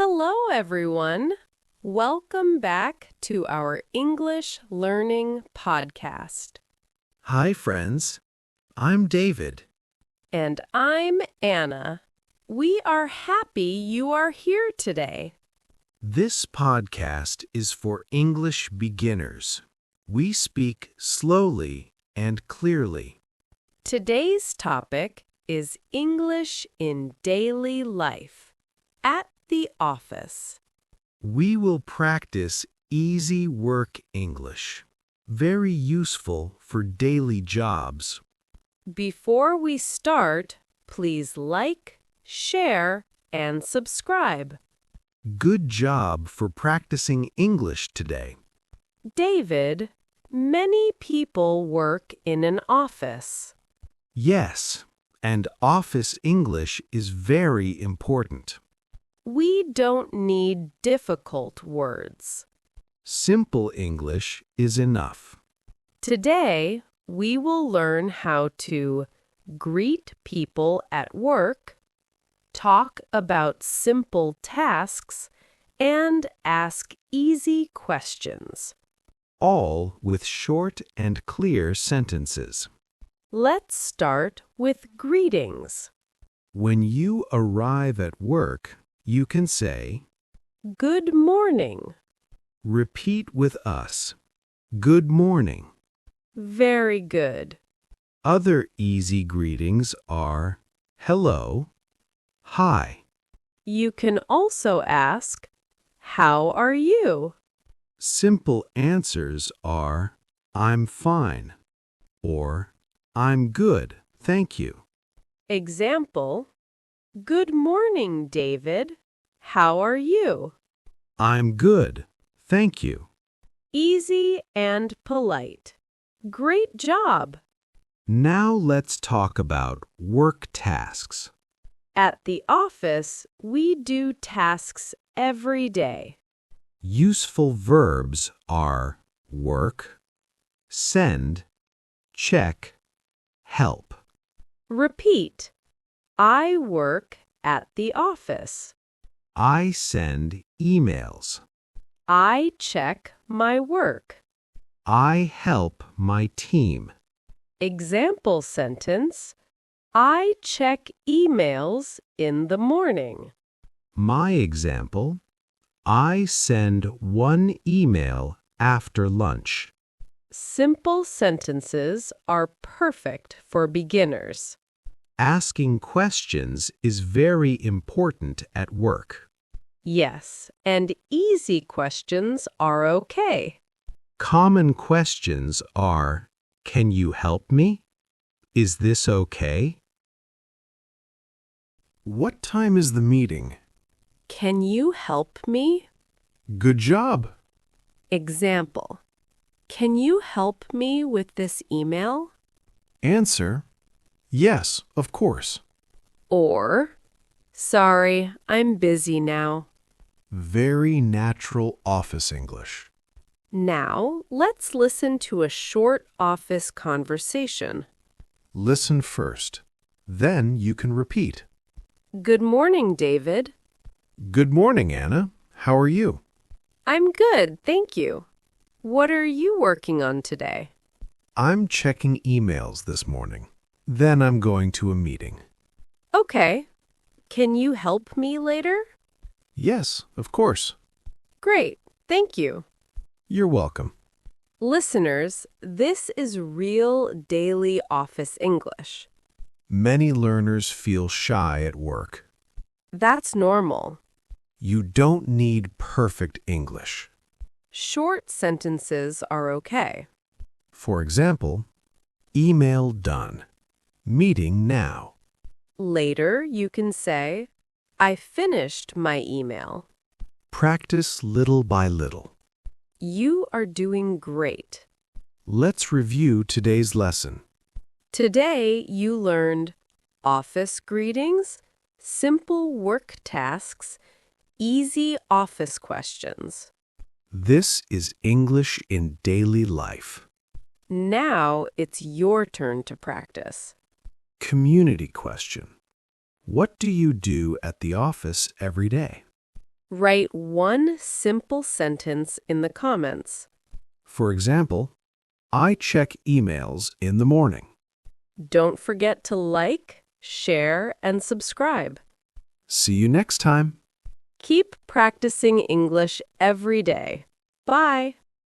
Hello, everyone. Welcome back to our English Learning Podcast. Hi, friends. I'm David. And I'm Anna. We are happy you are here today. This podcast is for English beginners. We speak slowly and clearly. Today's topic is English in daily life, at the office. We will practice easy work English, very useful for daily jobs. Before we start, please like, share, and subscribe. Good job for practicing English today. David, many people work in an office. Yes, and office English is very important. We don't need difficult words. Simple English is enough. Today, we will learn how to greet people at work, talk about simple tasks, and ask easy questions. All with short and clear sentences. Let's start with greetings. When you arrive at work, you can say, Good morning. repeat with us, good morning. Very good. Other easy greetings are hello, hi. You can also ask, How are you? Simple answers are I'm fine or I'm good, thank you. Example, Good morning, David. How are you? I'm good, thank you. Easy and polite. Great job. Now let's talk about work tasks. At the office, we do tasks every day. Useful verbs are work, send, check, help. Repeat. I work at the office. I send emails. I check my work. I help my team. Example sentence. I check emails in the morning. My example, I send one email after lunch. Simple sentences are perfect for beginners. Asking questions is very important at work. Yes, and easy questions are okay. Common questions are, can you help me? Is this okay? What time is the meeting? Can you help me? Good job. Example. Can you help me with this email? Answer, yes, of course. Or, Sorry, I'm busy now. Very natural office English. Now, let's listen to a short office conversation. Listen first. Then you can repeat. Good morning, David. Good morning, Anna. How are you? I'm good, thank you. What are you working on today? I'm checking emails this morning. Then I'm going to a meeting. Okay. Can you help me later? Yes, of course. Great, thank you. You're welcome. Listeners, this is real daily office English. Many learners feel shy at work. That's normal. You don't need perfect English. Short sentences are okay. For example, email done. Meeting now. Later, you can say, I finished my email. Practice little by little. You are doing great. Let's review today's lesson. Today, you learned office greetings, simple work tasks, easy office questions. This is English in daily life. Now it's your turn to practice. Community question. What do you do at the office every day? Write one simple sentence in the comments. For example, I check emails in the morning. Don't forget to like, share, and subscribe. See you next time. Keep practicing English every day. Bye!